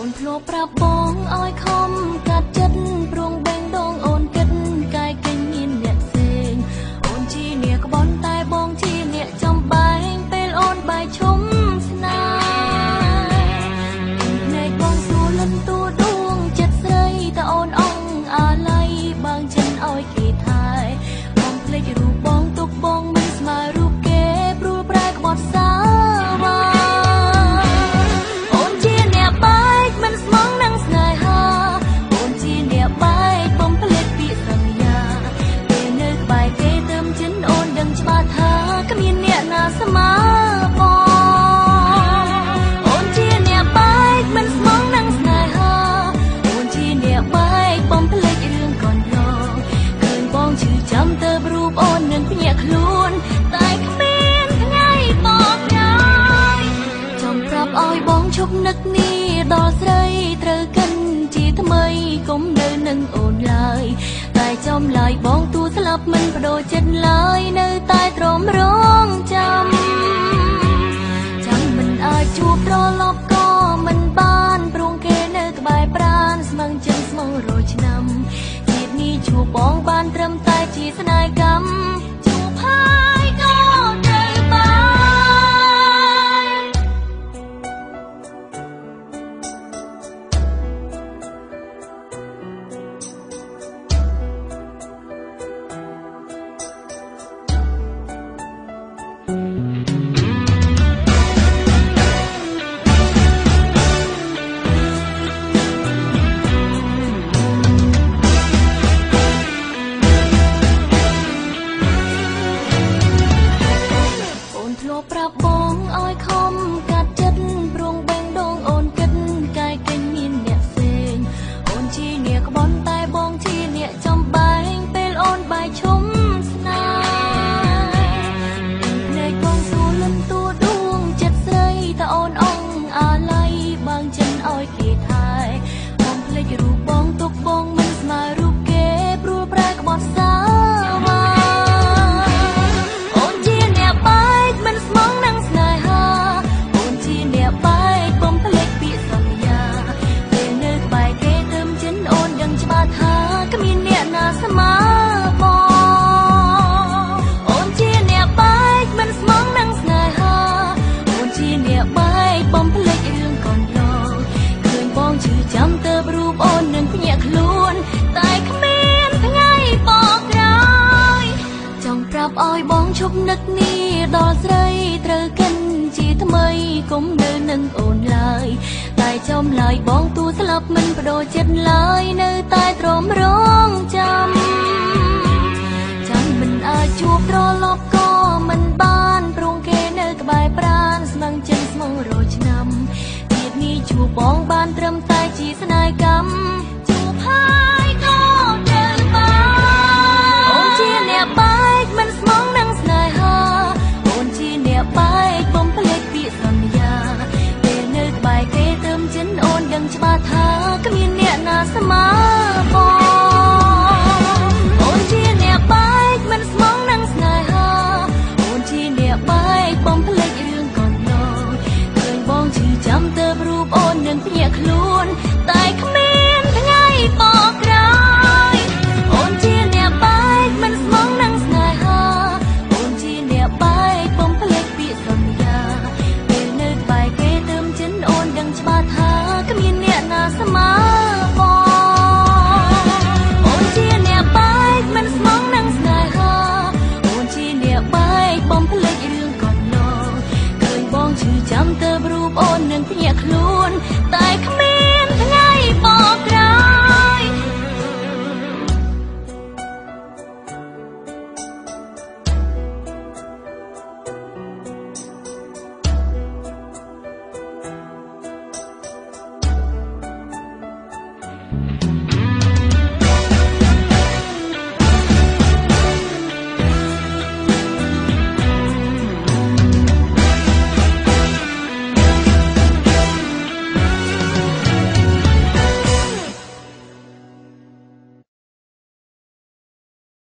អូនធ្លាប់ប្រាប់បងឲ្យខំកាត់ចិត្តព្រោះបែងដងអូនគិតកាយគេញមានអ្នកផ្សេងអូនជាអ្នកក្បន់តែបងជាអ្នកចំបែងពេលអូនបាយឈុំស្នេហ៍នៃបងសួរលន់តួដួងចិត្តស្រីតែអូនអងអាឡ័យបើងចិនឲ្យគេថែបងភ្លេចរូបបងទុកបងមិនស្មើរូបគេព្រួលប្រែក្បត់សាវ៉ាស្មាបងអូនជាអ្នកបែកមិនស្មងនឹងស្នេហាអូនជាអ្នកបែកបំភ្លេចរឿងកូនឡងឃើញបងឈឺចាំទៅរូបអូននឹងភ្ញាក់ខ្លួនតែគ្មានថ្ងៃបកក្រោយចំប្រាប់ឲ្យបងឈប់នឹកនេះដល់ស្រីត្រូវកិនជាថ្មីកុំនៅនឹងអូនឡើយតែចំឡាយបងទូស្លាប់មិនបដូរចិត្តឡើយនៅតែទ្រាំរងចាំមិនអាចជួបត្រឡប់ក៏មិនបានព្រោះគេនៅក្បែរប្រាណស្មឹងចិនស្មងរយឆ្នាំជាតិនេះជួបបងបានត្រឹមតែជាស្នេហ៍កម្មជួបហើយក៏ត្រូវបានប្រាប់បងឲ្យខំកាត់ចិត្តព្រោះបែងដងអូនគិតកាយគេញមានអ្នកផ្សេងអូនជាអ្នកក្បន់តែបងជាអ្នកចំបែងពេលអូនបាយឈុំស្នេហ៍ភ្នែកបងសួរលន់តួដួងចិត្តស្រីតែអូនអងអាឡ័យបើងចិនឲ្យគេថែបងភ្លេចរូបបងទុកបងមិនស្មើរូបគេព្រួលប្រែក្បត់សាវ៉ាស្មាបងអូនជាអ្នកបែកមិនស្មងនឹងស្នេហាអូនជាអ្នកបែកបំភ្លេចរឿងកូនឡងឃើញបងឈឺចាំទៅរូបអូននឹងភ្ញាក់ខ្លួនតែគ្មានថ្ងៃបកក្រោយចង់ប្រាប់ឲ្យបងឈប់នឹកនេះដល់ស្រីត្រូវកិនជាថ្មីកុំនៅនឹងអូនឡើយតែចំឡាយបងទូស្លាប់មិនបដូរចិត្តឡើយនៅតែទ្រាំរងចាំមិនអាចជួបត្រឡប់ក៏មិនបានព្រោះគេនៅក្បែរប្រាណស្មឹងចិនស្មងរយឆ្នាំជាតិនេះជួបបងបានត្រឹមតែជាស្នេហ៍កម្មជួបហើយក៏ត្រូវបានអូនជាអ្នកបែកមិនស្មងនឹងស្នេហាអូនជាអ្នកបែកបំភ្លេចពាក្យសន្យាពេលនៅក្បែរគេទៅចិនអូនដឹងច្បាស់ថាគ្មានអ្នកណាស្មើបងអូនជាអ្នកបែកមិនស្មងនឹងស្នេហាអូនជាអ្នកបែកបំភ្លេចរឿងកូនឡងឃើញបងឈឺចាំទៅរូបអូននឹងភ្ញាក់ខ្លួនតែគ្មានថ្ងៃបកក្រោយអូនជាអ្នកបែកមិនស្មងនឹងស្នេហាអូនជាអ្នកបែកបំភ្លេចពាក្យសន្យាពេលនៅក្បែរគេទៅចិនអូនដឹងច្បាស់ថាគ្មានអ្នកណាស្មើចាំទៅរូបអូននឹងភ្ញាក់ខ្លួនតែ